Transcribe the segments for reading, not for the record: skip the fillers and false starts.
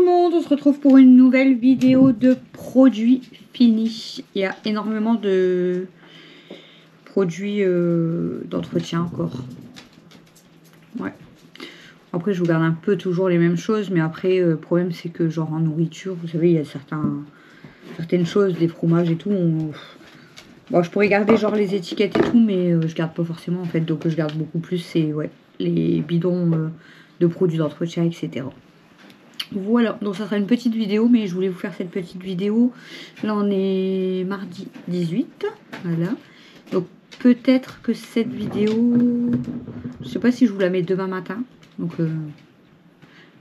le monde, on se retrouve pour une nouvelle vidéo de produits finis. Il y a énormément de produits d'entretien encore. Ouais. Après je vous garde un peu toujours les mêmes choses, mais après le problème c'est que genre en nourriture, vous savez, il y a certaines choses, des fromages et tout. Bon, je pourrais garder genre les étiquettes et tout, mais je garde pas forcément en fait. Donc je garde beaucoup plus, c'est ouais, les bidons de produits d'entretien, etc. Voilà, donc ça sera une petite vidéo, mais je voulais vous faire cette petite vidéo. Là on est mardi 18, voilà. Donc peut-être que cette vidéo, je sais pas si je vous la mets demain matin, donc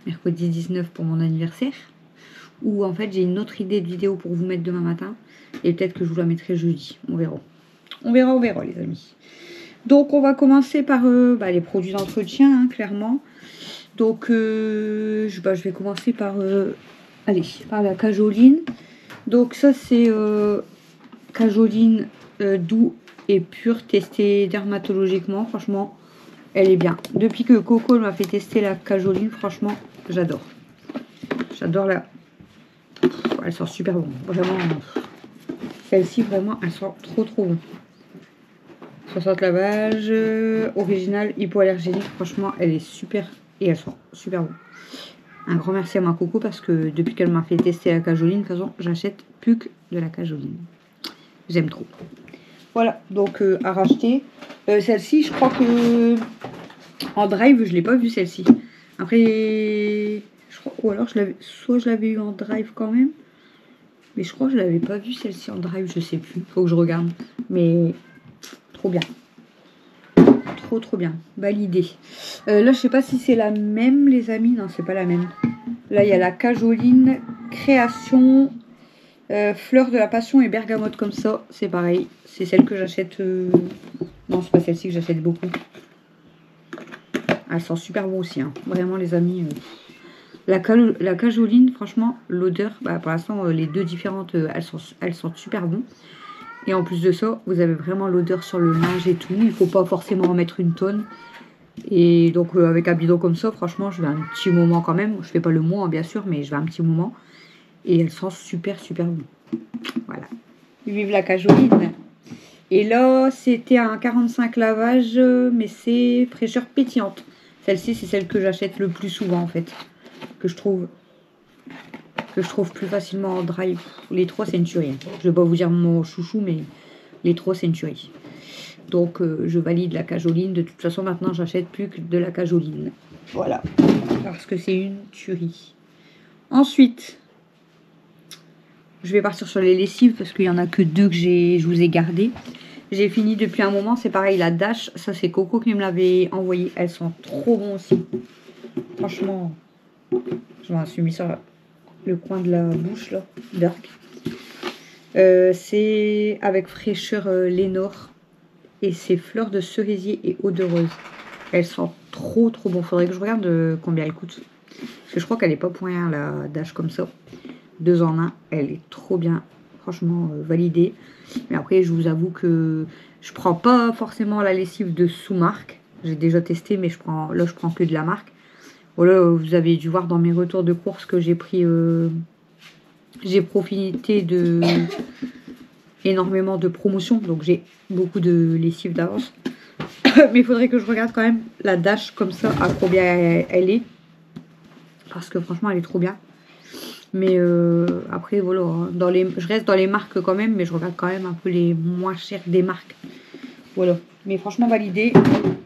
mercredi 19 pour mon anniversaire, ou en fait j'ai une autre idée de vidéo pour vous mettre demain matin, et peut-être que je vous la mettrai jeudi, on verra. On verra les amis. Donc on va commencer par les produits d'entretien, hein, clairement. Donc je vais commencer par par la cajoline. Donc ça c'est cajoline doux et pure, testée dermatologiquement. Franchement, elle est bien. Depuis que Coco m'a fait tester la cajoline, franchement, j'adore. J'adore la... Elle sent super bon. Vraiment, celle-ci, vraiment, elle sent trop bon. 60 lavage, original, hypoallergénique. Franchement, elle est super et elle sent super bon. Un grand merci à ma Coco parce que depuis qu'elle m'a fait tester la cajoline, de toute façon, j'achète plus que de la cajoline. J'aime trop. Voilà, donc à racheter. Celle-ci, je crois que en drive, je l'ai pas vue celle-ci. Après, je crois, ou alors soit je l'avais eu en drive quand même, mais je crois que je l'avais pas vue celle-ci en drive, je sais plus. Faut que je regarde. Mais trop bien. Trop bien, validé. Là je sais pas si c'est la même les amis, non c'est pas la même. Là il y a la cajoline création fleur de la passion et bergamote, comme ça c'est pareil, c'est celle que j'achète non c'est pas celle-ci que j'achète beaucoup. Elle sent super bon aussi, hein. Vraiment les amis, la cajoline franchement l'odeur, pour l'instant les deux différentes elles sentent super bon. Et en plus de ça, vous avez vraiment l'odeur sur le linge et tout. Il ne faut pas forcément en mettre une tonne. Et donc avec un bidon comme ça, franchement, je vais un petit moment quand même. Je fais pas le mois, hein, bien sûr, mais je vais un petit moment. Et elle sent super bon. Voilà. Vive la cajoline. Et là, c'était un 45 lavage, mais c'est fraîcheur pétillante. Celle-ci, c'est celle que j'achète le plus souvent en fait. Que je trouve plus facilement en drive. Les trois, c'est une tuerie. Je vais pas vous dire mon chouchou, mais les trois, c'est une tuerie. Donc, je valide la cajoline. De toute façon, maintenant, j'achète plus que de la cajoline. Voilà. Parce que c'est une tuerie. Ensuite, je vais partir sur les lessives parce qu'il y en a que deux que je vous ai gardées. J'ai fini depuis un moment. C'est pareil, la Dash. Ça, c'est Coco qui me l'avait envoyé. Elles sont trop bonnes aussi. Franchement, je m'en suis mis sur le coin de la bouche, là. Dark. C'est avec fraîcheur Lénore. Et c'est fleurs de cerisier et eau de rose. Elles sont trop bon. Faudrait que je regarde combien elles coûtent. Parce que je crois qu'elle est pas pour rien, la Dash comme ça. 2 en 1. Elle est trop bien. Franchement, validée. Mais après, je vous avoue que je prends pas forcément la lessive de sous-marque. J'ai déjà testé, mais là, je prends que de la marque. Voilà, vous avez dû voir dans mes retours de course que j'ai pris... j'ai profité de... énormément de promotions, donc j'ai beaucoup de lessive d'avance. Mais il faudrait que je regarde quand même la Dash comme ça, à combien elle est, parce que franchement elle est trop bien. Mais après voilà, hein, je reste dans les marques quand même, mais je regarde quand même un peu les moins chères des marques. Voilà, mais franchement validé.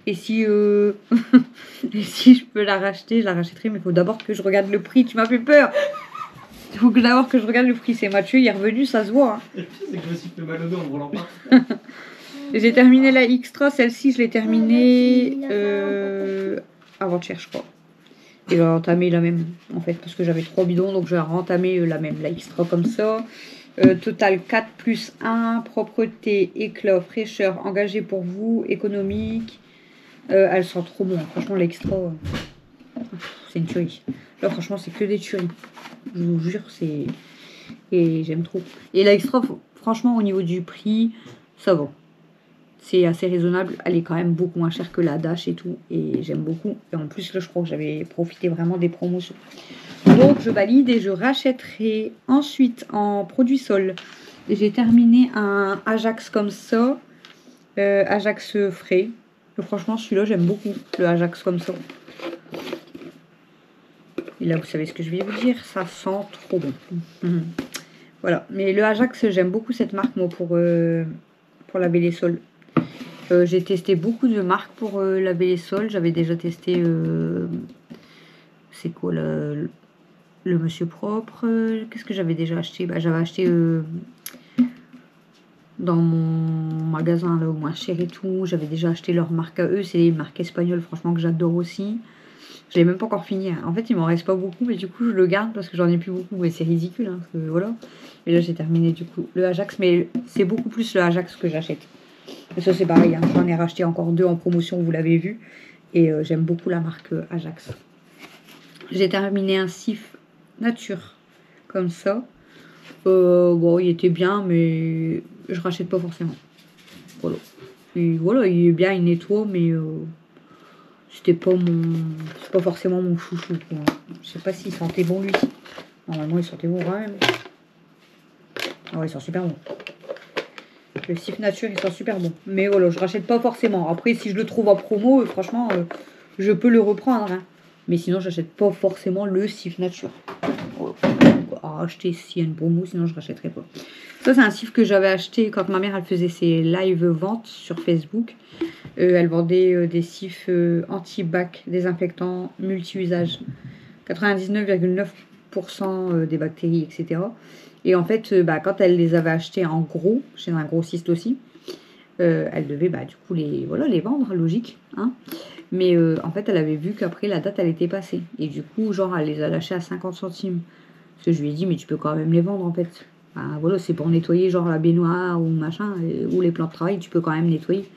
Et si et si je peux la racheter, je la rachèterai, mais il faut d'abord que je regarde le prix. Tu m'as fait peur. Il faut d'abord que je regarde le prix. C'est Mathieu, il est revenu, ça se voit. Hein. Le pire, c'est que je me suis fait mal au dos en roulant pas. J'ai terminé la extra. Celle-ci, je l'ai terminée avant-hier, je crois. Et j'ai entamé la même, en fait, parce que j'avais 3 bidons. Donc, j'ai rentamé la même, la extra comme ça. Total 4 plus 1. Propreté, éclat, fraîcheur, engagé pour vous, économique. Elles sont trop bonnes. Franchement, l'extra, c'est une tuerie. Là, franchement, c'est que des tueries. Je vous jure, c'est... Et j'aime trop. Et la extra, franchement, au niveau du prix, ça va. C'est assez raisonnable. Elle est quand même beaucoup moins chère que la Dash et tout. Et j'aime beaucoup. Et en plus, là, je crois que j'avais profité vraiment des promotions. Donc je valide et je rachèterai. Ensuite en produit sol, j'ai terminé un Ajax comme ça, Ajax frais. Franchement celui-là j'aime beaucoup, le Ajax comme ça. Et là vous savez ce que je vais vous dire, ça sent trop bon. Voilà, mais le Ajax j'aime beaucoup cette marque moi pour laver les sols. J'ai testé beaucoup de marques pour laver les sols. J'avais déjà testé c'est quoi le Monsieur Propre. Qu'est-ce que j'avais déjà acheté? Bah, j'avais acheté dans mon magasin là, au moins cher et tout. J'avais déjà acheté leur marque à eux. C'est une marque espagnole, franchement, que j'adore aussi. Je l'ai même pas encore fini. En fait, il m'en reste pas beaucoup, mais du coup, je le garde parce que j'en ai plus beaucoup. Mais c'est ridicule, hein, parce que, voilà. Et là, j'ai terminé du coup le Ajax, mais c'est beaucoup plus le Ajax que j'achète. Et ça, c'est pareil. Hein. J'en ai racheté encore 2 en promotion, vous l'avez vu. Et j'aime beaucoup la marque Ajax. J'ai terminé un Cif nature comme ça. Bon, il était bien, mais je rachète pas forcément. Voilà. Et voilà, il est bien, il nettoie, mais c'était pas c'est pas forcément mon chouchou. Quoi. Je sais pas s'il sentait bon lui. Normalement, il sentait bon quand même. Ah ouais, il sent super bon. Le Cif nature, il sent super bon. Mais voilà, je rachète pas forcément. Après, si je le trouve en promo, franchement, je peux le reprendre. Hein. Mais sinon, j'achète pas forcément le Cif nature. À acheter s'il y a une promo, sinon je rachèterai pas. Ça, c'est un Cif que j'avais acheté quand ma mère elle faisait ses live ventes sur Facebook. Elle vendait des Cifs anti-bac, désinfectants, multi-usage. 99,9% des bactéries, etc. Et en fait, quand elle les avait achetés en gros, chez un grossiste aussi, elle devait du coup les vendre, logique. Hein. Mais en fait, elle avait vu qu'après la date, elle était passée. Et du coup, genre, elle les a lâchés à 50 centimes. Parce que je lui ai dit, mais tu peux quand même les vendre en fait. Voilà, c'est pour nettoyer genre la baignoire ou machin, ou les plans de travail, tu peux quand même nettoyer.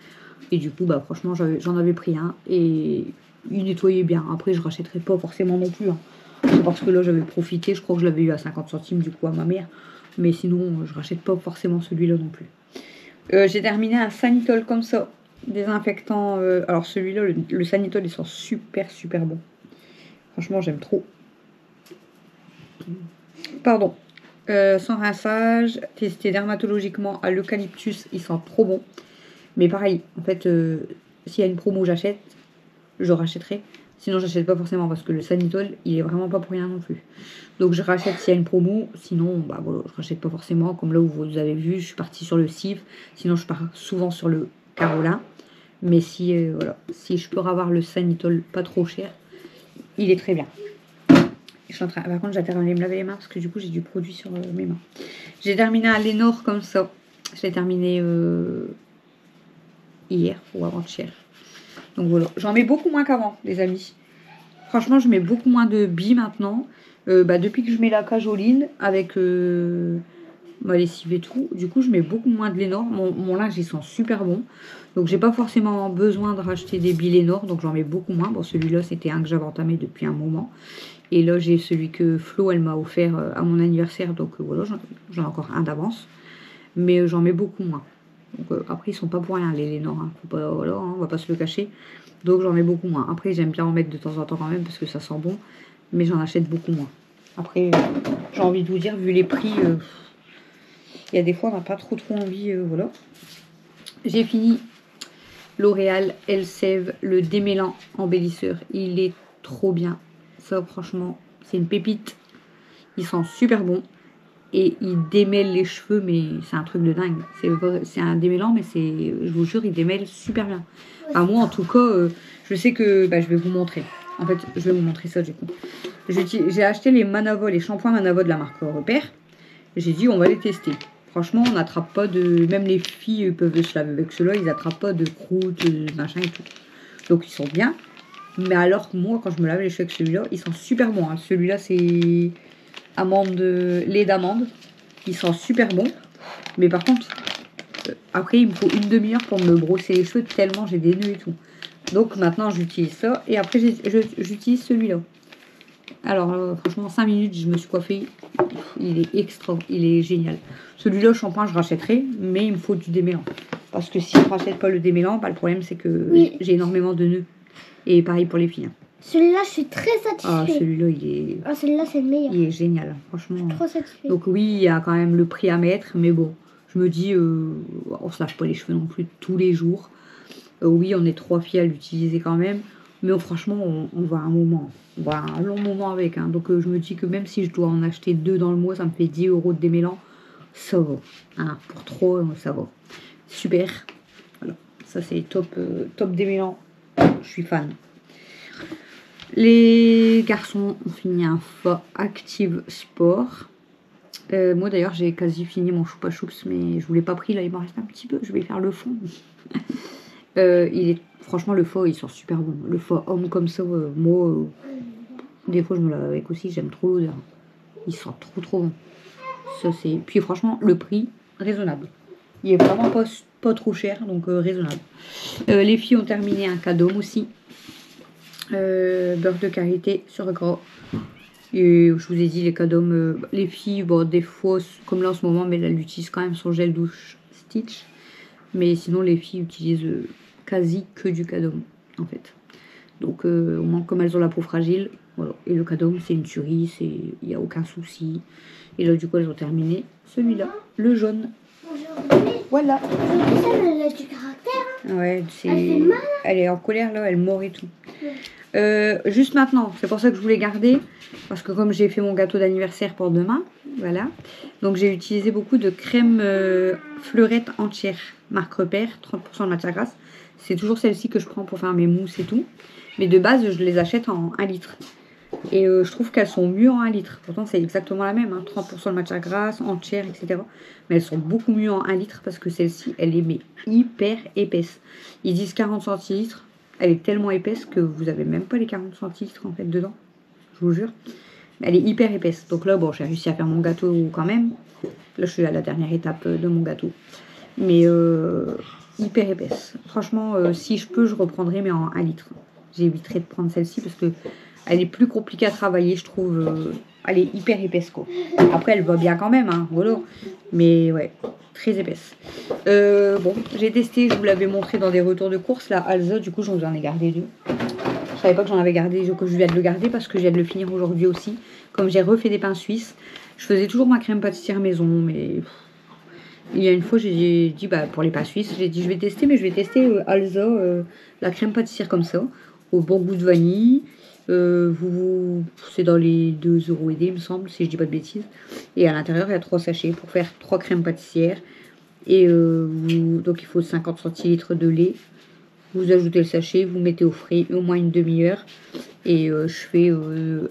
Et du coup, franchement, j'en avais pris un et il nettoyait bien. Après, je rachèterai pas forcément non plus. Hein. C'est parce que là, j'avais profité, je crois que je l'avais eu à 50 centimes du coup à ma mère. Mais sinon, je rachète pas forcément celui-là non plus. J'ai terminé un Sanitol comme ça, désinfectant. Alors celui-là, le Sanitol, il sent super super bon. Franchement, j'aime trop. Pardon. Sans rinçage, testé dermatologiquement à l'eucalyptus, il sent trop bon. Mais pareil, en fait, s'il y a une promo, j'achète, je rachèterai. Sinon, j'achète pas forcément parce que le Sanitol, il est vraiment pas pour rien non plus. Donc, je rachète s'il y a une promo. Sinon, voilà, je rachète pas forcément. Comme là où vous avez vu, je suis partie sur le Cif. Sinon, je pars souvent sur le Carolin. Mais si je peux avoir le Sanitol pas trop cher, il est très bien. Par contre, j'ai terminé de me laver les mains parce que du coup, j'ai du produit sur mes mains. J'ai terminé un Lénore comme ça. Je l'ai terminé hier ou avant-hier. Donc voilà. J'en mets beaucoup moins qu'avant, les amis. Franchement, je mets beaucoup moins de billes maintenant. Depuis que je mets la cajoline avec ma lessive et tout, du coup, je mets beaucoup moins de Lénore. Mon linge, il sent super bon. Donc, j'ai pas forcément besoin de racheter des billes Lénore. Donc, j'en mets beaucoup moins. Bon, celui-là, c'était un que j'avais entamé depuis un moment. Et là, j'ai celui que Flo, elle m'a offert à mon anniversaire. Donc, voilà, j'en ai encore un d'avance. Mais j'en mets beaucoup moins. Donc, après, ils sont pas pour rien, les Lénore. Hein. On va pas se le cacher. Donc, j'en mets beaucoup moins. Après, j'aime bien en mettre de temps en temps quand même parce que ça sent bon. Mais j'en achète beaucoup moins. Après, j'ai envie de vous dire, vu les prix, il y a des fois, on n'a pas trop envie. Voilà. J'ai fini L'Oréal Elseve, le démêlant embellisseur. Il est trop bien. Ça, franchement, c'est une pépite. Il sent super bon. Et il démêle les cheveux, mais c'est un truc de dingue. C'est un démêlant, mais je vous jure, il démêle super bien. Moi, en tout cas, je sais que je vais vous montrer. En fait, je vais vous montrer ça du coup. J'ai acheté les shampoings Manavol de la marque Repère. J'ai dit, on va les tester. Franchement, on n'attrape pas de... Même les filles peuvent se laver avec ceux-là, ils n'attrapent pas de croûtes, machin et tout. Donc, ils sont bien. Mais alors, moi, quand je me lave les cheveux avec celui-là, ils sont super bons. Hein. Celui-là, c'est lait d'amande. Il sent super bon. Mais par contre, après, il me faut une demi-heure pour me brosser les cheveux tellement j'ai des nœuds et tout. Donc, maintenant, j'utilise ça. Et après, j'utilise celui-là. Alors, franchement, 5 minutes, je me suis coiffée. Il est extra, il est génial. Celui-là, le shampoing, je rachèterai, mais il me faut du démêlant. Parce que si je ne rachète pas le démêlant, le problème, c'est que j'ai énormément de nœuds. Et pareil pour les filles. Hein. Celui-là, je suis très Ah, satisfait. celui-là, il est... Ah, celui-là, c'est le meilleur. il est génial, franchement. Trop satisfait. Donc oui, il y a quand même le prix à mettre, mais bon, je me dis, on se lave pas les cheveux non plus tous les jours. Oui, on est 3 filles à l'utiliser quand même, mais franchement, on va un moment, on va un long moment avec. Hein. Donc je me dis que même si je dois en acheter 2 dans le mois, ça me fait 10 € de démêlant, ça va. Hein. Pour trop, ça va. Super. Voilà, ça c'est top, top démêlant. Je suis fan. Les garçons ont fini un Fa Active Sport. Moi d'ailleurs j'ai quasi fini mon choupa choups, mais je ne l'ai pas pris, là il m'en reste un petit peu, je vais faire le fond. Franchement le Fa il sort super bon. Le Fa homme comme ça, moi des fois je me lave avec aussi, j'aime trop l'odeur. Il sort trop bon. Ça c'est. Puis franchement le prix raisonnable. Il est vraiment pas trop cher, donc raisonnable. Les filles ont terminé un cadeau aussi. Beurre de karité sur gras. Et je vous ai dit les cadeaux, les filles, bon, des fois, comme là en ce moment, mais elles utilisent quand même son gel douche Stitch. Mais sinon, les filles utilisent quasi que du cadeau, en fait. Donc, au moins, comme elles ont la peau fragile, voilà. Et le cadeau, c'est une tuerie, il n'y a aucun souci. Et là, du coup, elles ont terminé celui-là, le jaune. Voilà. Elle a du caractère. Hein. Ouais, Elle fait mal. Elle est en colère, là, elle mord et tout. Juste maintenant, c'est pour ça que je voulais garder, parce que comme j'ai fait mon gâteau d'anniversaire pour demain, voilà, donc j'ai utilisé beaucoup de crème fleurette entière, marque Repère, 30% de matière grasse. C'est toujours celle-ci que je prends pour faire mes mousses et tout, mais de base je les achète en 1 litre. Et je trouve qu'elles sont mieux en 1 litre. Pourtant c'est exactement la même, hein, 30% de matière grasse, entière, etc. Mais elles sont beaucoup mieux en 1 litre parce que celle-ci, elle est mais hyper épaisse. Ils disent 40 centilitres. Elle est tellement épaisse que vous avez même pas les 40 centilitres en fait dedans. Je vous jure. Elle est hyper épaisse. Donc là, bon, j'ai réussi à faire mon gâteau quand même. Là, je suis à la dernière étape de mon gâteau. Mais hyper épaisse. Franchement, si je peux, je reprendrai, mais en 1 litre. J'éviterai de prendre celle-ci parce que elle est plus compliquée à travailler, je trouve. Elle est hyper épaisse, quoi. Après, elle va bien quand même, hein, voilà. Mais ouais, très épaisse. Bon, j'ai testé, je vous l'avais montré dans des retours de course, la Alza, du coup, j'en ai gardé 2. Je savais pas que j'en avais gardé, que je viens de le garder parce que je viens de le finir aujourd'hui aussi. Comme j'ai refait des pains suisses, je faisais toujours ma crème pâtissière maison, mais il y a une fois, j'ai dit, bah, pour les pains suisses, j'ai dit, je vais tester, mais je vais tester Alza, la crème pâtissière comme ça, au bon goût de vanille. C'est dans les 2 € et des, il me semble, si je dis pas de bêtises. Et à l'intérieur, il y a 3 sachets pour faire 3 crèmes pâtissières. Et donc, il faut 50 centilitres de lait. Vous ajoutez le sachet, vous mettez au frais au moins une demi-heure. Et je fais,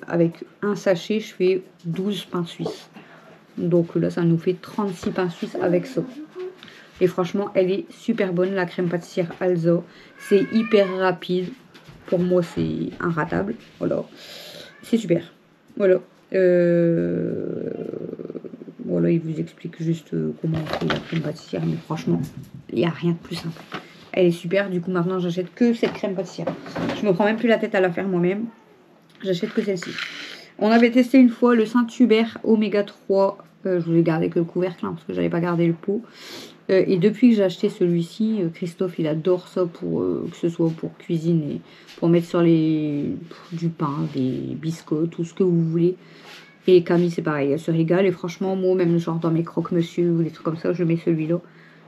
avec un sachet, je fais 12 pains suisses. Donc là, ça nous fait 36 pains suisses avec ça. Et franchement, elle est super bonne, la crème pâtissière Alza. C'est hyper rapide. Pour moi, c'est inratable. Voilà. C'est super. Voilà. Voilà, il vous explique juste comment on fait la crème pâtissière. Mais franchement, il n'y a rien de plus simple. Elle est super. Du coup, maintenant, j'achète que cette crème pâtissière. Je me prends même plus la tête à la faire moi-même. J'achète que celle-ci. On avait testé une fois le Saint-Hubert Oméga 3. Je voulais garder que le couvercle hein, parce que j'avais pas gardé le pot. Et depuis que j'ai acheté celui-ci, Christophe il adore ça pour que ce soit pour cuisine et pour mettre sur du pain, des biscottes, tout ce que vous voulez. Et Camille c'est pareil, elle se régale et franchement moi même genre dans mes croque-monsieur ou des trucs comme ça, je mets celui-là.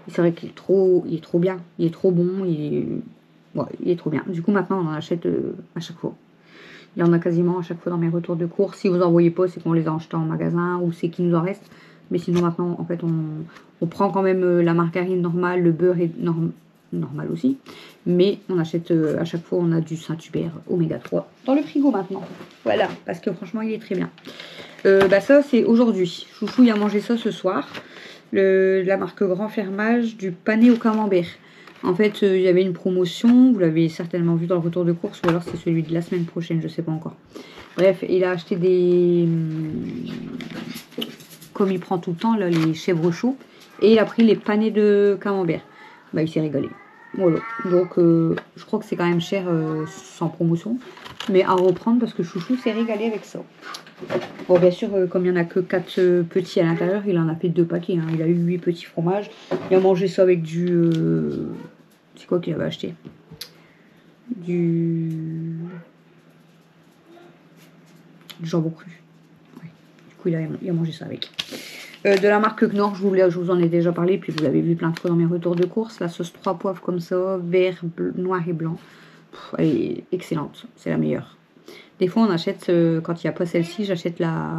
C'est vrai qu'il est trop bien, il est trop bon, il est trop bien. Du coup maintenant on en achète à chaque fois. Il y en a quasiment à chaque fois dans mes retours de course. Si vous en voyez pas, c'est qu'on les a achetés en magasin ou c'est qu'il nous en reste. Mais sinon maintenant en fait on prend quand même la margarine normale, le beurre est normal aussi. Mais on achète à chaque fois, on a du Saint-Hubert Oméga 3 dans le frigo maintenant. Voilà, parce que franchement il est très bien. Ça c'est aujourd'hui. Chouchou il a mangé ça ce soir. La marque Grand Fermage du pané au camembert. En fait, il y avait une promotion, vous l'avez certainement vu dans le retour de course, ou alors c'est celui de la semaine prochaine, je ne sais pas encore. Bref, il a acheté comme il prend tout le temps, là, les chèvres chauds, et il a pris les panés de camembert. Bah, il s'est régalé. Voilà. Donc, je crois que c'est quand même cher sans promotion, mais à reprendre parce que Chouchou s'est régalé avec ça. Bon, bien sûr, comme il n'y en a que 4 petits à l'intérieur, il en a fait 2 paquets. Hein. Il a eu 8 petits fromages. Il a mangé ça avec du... c'est quoi qu'il avait acheté? du jambon cru. Ouais. Du coup, il a mangé ça avec. De la marque Knorr, je vous en ai déjà parlé, puis vous l'avez vu plein de fois dans mes retours de course. La sauce 3 poivres comme ça, vert, noir et blanc. Elle est excellente, c'est la meilleure. Des fois, on achète, quand il n'y a pas celle-ci, j'achète la...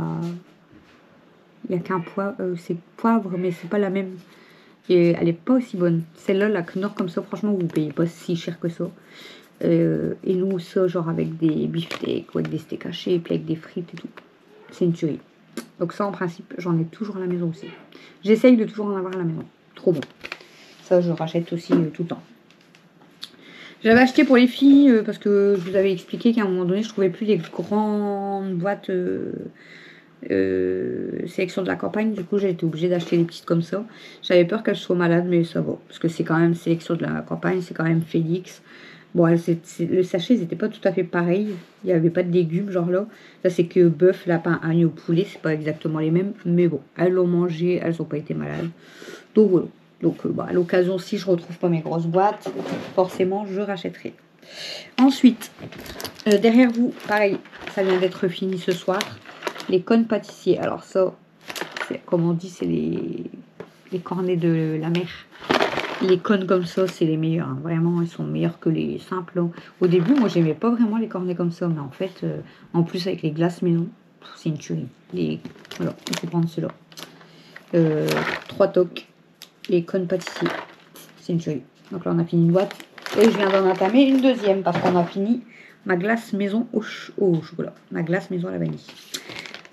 Il n'y a qu'un poivre, c'est poivre, mais c'est pas la même. Et elle est pas aussi bonne. Celle-là, la Knorr comme ça, franchement, vous ne payez pas si cher que ça. Et nous, ça, genre avec des beefsteaks ou avec des steaks hachés, et puis avec des frites et tout. C'est une tuerie. Donc ça, en principe, j'en ai toujours à la maison aussi. J'essaye de toujours en avoir à la maison. Trop bon. Ça, je rachète aussi tout le temps. J'avais acheté pour les filles, parce que je vous avais expliqué qu'à un moment donné, je trouvais plus les grandes boîtes sélection de la campagne. Du coup, j'ai été obligée d'acheter les petites comme ça. J'avais peur qu'elles soient malades, mais ça va. Parce que c'est quand même sélection de la campagne, c'est quand même Félix. Bon, le sachet, ils n'étaient pas tout à fait pareils. Il n'y avait pas de légumes, genre là. Ça, c'est que bœuf, lapin, agneau, poulet. C'est pas exactement les mêmes. Mais bon, elles l'ont mangé, elles n'ont pas été malades. Donc voilà. Donc à l'occasion, si je retrouve pas mes grosses boîtes, forcément, je rachèterai. Ensuite, derrière vous, pareil, ça vient d'être fini ce soir. Les cônes pâtissiers. Alors ça, comme on dit, c'est les cornets de la mer. Les cônes comme ça, c'est les meilleurs. Hein. Vraiment, ils sont meilleurs que les simples. Au début, moi, j'aimais pas vraiment les cornets comme ça. Mais en fait, en plus, avec les glaces maison, c'est une tuerie. Voilà, il faut prendre ceux-là. 3 toques. Les cônes pâtissiers. C'est une tuerie. Donc là, on a fini une boîte. Et je viens d'en entamer une deuxième parce qu'on a fini ma glace maison au chocolat. Ma glace maison à la vanille.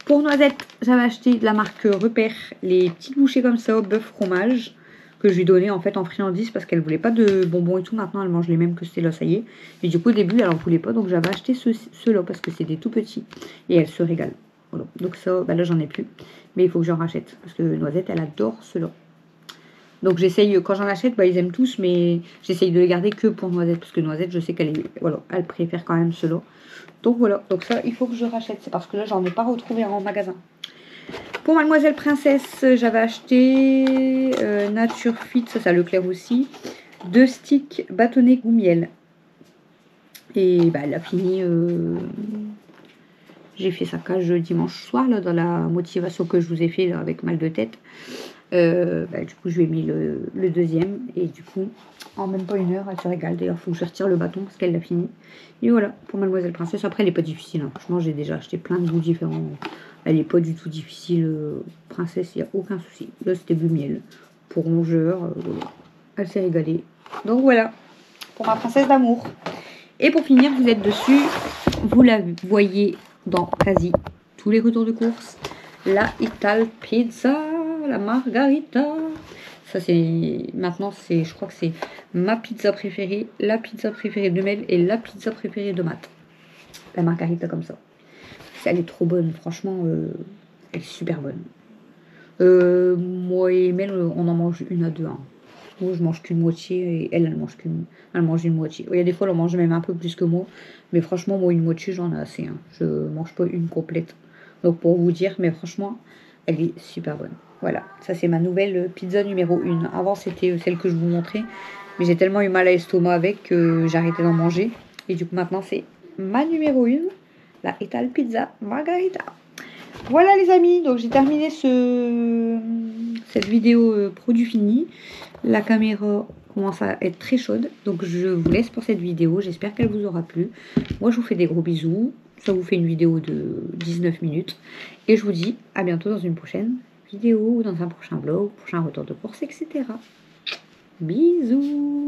Pour Noisette, j'avais acheté de la marque Repère. Les petites bouchées comme ça, bœuf fromage. Que je lui donnais en fait en friandise parce qu'elle voulait pas de bonbons et tout. Maintenant, elle mange les mêmes que c'était là, ça y est. Et du coup, au début, elle en voulait pas. Donc, j'avais acheté ceux-là parce que c'est des tout petits. Et elle se régale. Voilà. Donc ça, bah là, j'en ai plus. Mais il faut que j'en rachète. Parce que Noisette, elle adore ceux-là. Donc j'essaye, quand j'en achète, bah, ils aiment tous, mais j'essaye de les garder que pour Noisette, parce que Noisette, je sais qu'elle elle préfère quand même ceux-là. Donc voilà, donc ça, il faut que je rachète, c'est parce que là, j'en ai pas retrouvé en magasin. Pour Mademoiselle Princesse, j'avais acheté Nature Fit, ça Leclerc aussi, 2 sticks bâtonnets goût miel. Et bah, elle a fini, j'ai fait sa cage dimanche soir, là, dans la motivation que je vous ai fait là, avec mal de tête. Du coup, je lui ai mis le deuxième. Et du coup, en même pas une heure, elle se régale. D'ailleurs, il faut que je retire le bâton parce qu'elle l'a fini. Et voilà, pour Mademoiselle Princesse. Après, elle n'est pas difficile. Hein. Franchement, j'ai déjà acheté plein de goûts différents. Elle n'est pas du tout difficile. Princesse, il n'y a aucun souci. Là, c'était du miel. Pour rongeur, voilà. Elle s'est régalée. Donc voilà, pour ma princesse d'amour. Et pour finir, vous êtes dessus. Vous la voyez dans quasi tous les retours de course. La Ital Pizza. La margarita. Ça c'est maintenant, je crois que c'est ma pizza préférée, la pizza préférée de Mel et la pizza préférée de Matt. La margarita comme ça. Elle est trop bonne, franchement, elle est super bonne. Moi et Mel, on en mange une à deux. Hein. Moi je mange qu'une moitié et elle mange une moitié. Il y a des fois elle en mange même un peu plus que moi, mais franchement moi une moitié j'en ai assez. Hein. Je mange pas une complète. Donc pour vous dire, mais franchement, elle est super bonne. Voilà, ça c'est ma nouvelle pizza numéro 1. Avant c'était celle que je vous montrais, mais j'ai tellement eu mal à l'estomac avec que j'ai arrêté d'en manger. Et du coup maintenant c'est ma numéro 1, la Ital Pizza Margarita. Voilà les amis, donc j'ai terminé cette vidéo produit fini. La caméra commence à être très chaude, donc je vous laisse pour cette vidéo. J'espère qu'elle vous aura plu. Moi je vous fais des gros bisous. Ça vous fait une vidéo de 19 minutes. Et je vous dis à bientôt dans une prochaine vidéo, dans un prochain vlog, prochain retour de course, etc. Bisous.